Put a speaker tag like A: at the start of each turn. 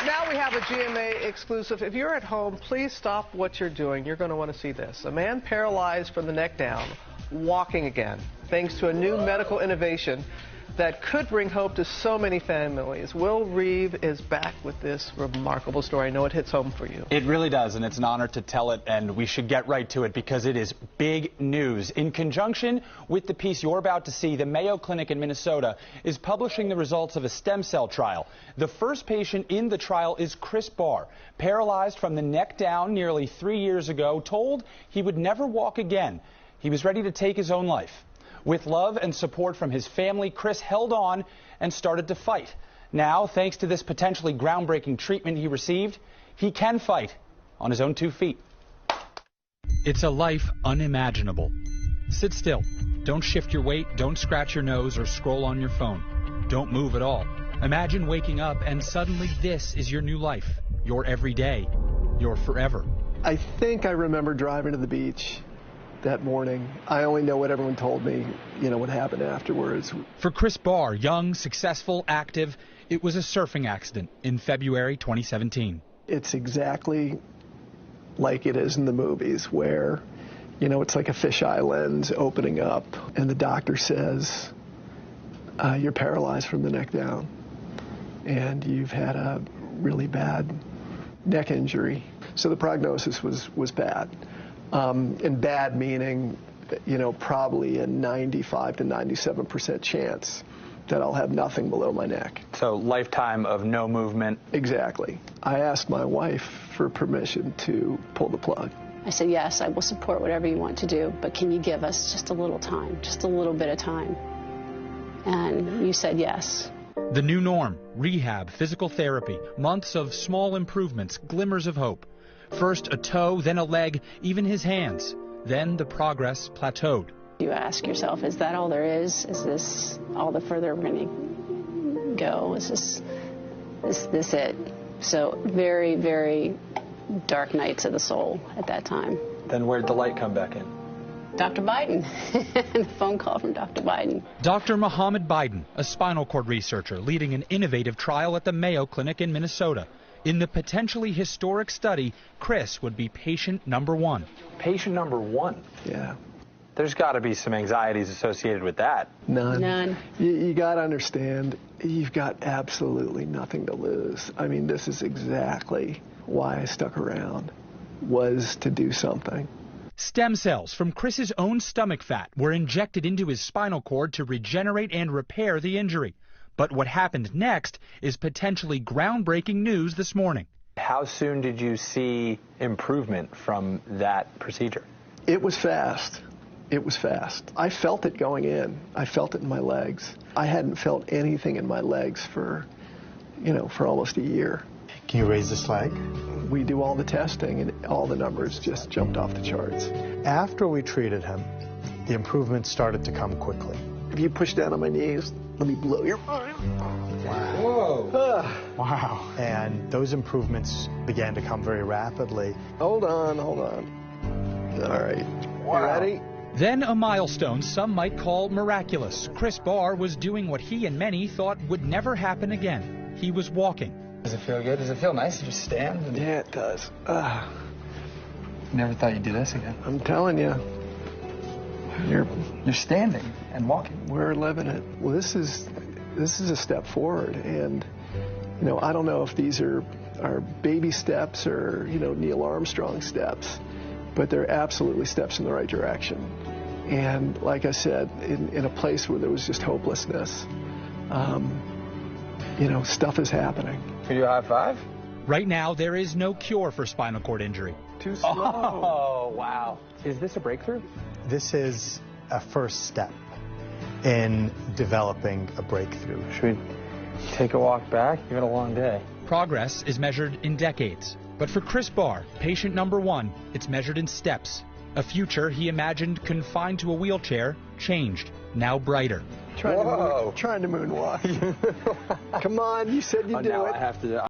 A: Now we have a GMA exclusive. If you're at home, please stop what you're doing. You're going to want to see this. A man paralyzed from the neck down, walking again, thanks to a new medical innovation that could bring hope to so many families. Will Reeve is back with this remarkable story. I know it hits home for you.
B: It really does, and it's an honor to tell it, and we should get right to it because it is big news. In conjunction with the piece you're about to see, the Mayo Clinic in Minnesota is publishing the results of a stem cell trial. The first patient in the trial is Chris Barr, paralyzed from the neck down nearly 3 years ago, told he would never walk again. He was ready to take his own life. With love and support from his family, Chris held on and started to fight. Now, thanks to this potentially groundbreaking treatment he received, he can fight on his own 2 feet.
C: It's a life unimaginable. Sit still. Don't shift your weight, don't scratch your nose or scroll on your phone. Don't move at all. Imagine waking up and suddenly this is your new life, your everyday, your forever.
D: I think I remember driving to the beach that morning. I only know what everyone told me, what happened afterwards.
C: For Chris Barr, young, successful, active, it was a surfing accident in February 2017.
D: It's exactly like it is in the movies where, it's like a fisheye lens opening up and the doctor says, you're paralyzed from the neck down and you've had a really bad neck injury. So the prognosis was bad. And bad meaning, probably a 95 to 97% chance that I'll have nothing below my neck.
B: So lifetime of no movement.
D: Exactly. I asked my wife for permission to pull the plug.
E: I said, yes, I will support whatever you want to do, but can you give us just a little time, just a little bit of time? And you said yes.
C: The new norm, rehab, physical therapy, months of small improvements, glimmers of hope. First a toe, then a leg, even his hands. Then the progress plateaued.
E: You ask yourself, is that all there is? Is this all the further we're going to go? Is this it? So very, very dark nights of the soul at that time.
B: Then where'd the light come back in?
E: Dr. Biden. The phone call from Dr. Biden.
C: Dr. Mohammed Biden, a spinal cord researcher leading an innovative trial at the Mayo Clinic in Minnesota. In the potentially historic study, Chris would be patient number 1.
B: Patient number 1?
D: Yeah.
B: There's got to be some anxieties associated with that.
D: None. You got to understand, you've got absolutely nothing to lose. I mean, this is exactly why I stuck around, was to do something.
C: Stem cells from Chris's own stomach fat were injected into his spinal cord to regenerate and repair the injury. But what happened next is potentially groundbreaking news this morning.
B: How soon did you see improvement from that procedure?
D: It was fast. It was fast. I felt it going in. I felt it in my legs. I hadn't felt anything in my legs for almost a year.
F: Can you raise this leg?
D: We do all the testing and all the numbers just jumped off the charts.
F: After we treated him, the improvements started to come quickly.
D: If you push down on my knees, let me blow your mind.
F: Wow.
B: Whoa.
F: Wow. And those improvements began to come very rapidly.
D: Hold on. All right.
B: Wow.
D: You ready?
C: Then a milestone some might call miraculous. Chris Barr was doing what he and many thought would never happen again. He was walking.
B: Does it feel good? Does it feel nice to just stand?
D: Yeah, it does.
B: Never thought you'd do this again.
D: I'm telling you.
B: You're standing and walking.
D: We're living it. Well, this is a step forward, and I don't know if these are baby steps or Neil Armstrong steps, but they're absolutely steps in the right direction. And like I said, in a place where there was just hopelessness, stuff is happening.
B: Can you do a high five?
C: Right now, there is no cure for spinal cord injury.
D: Too slow.
B: Oh, wow. Is this a breakthrough?
F: This is a first step in developing a breakthrough.
B: Should we take a walk back? You've had a long day.
C: Progress is measured in decades. But for Chris Barr, patient number 1, it's measured in steps. A future he imagined confined to a wheelchair, changed, now brighter.
D: Trying to moonwalk. Come on, you said you'd do it.
B: I have to.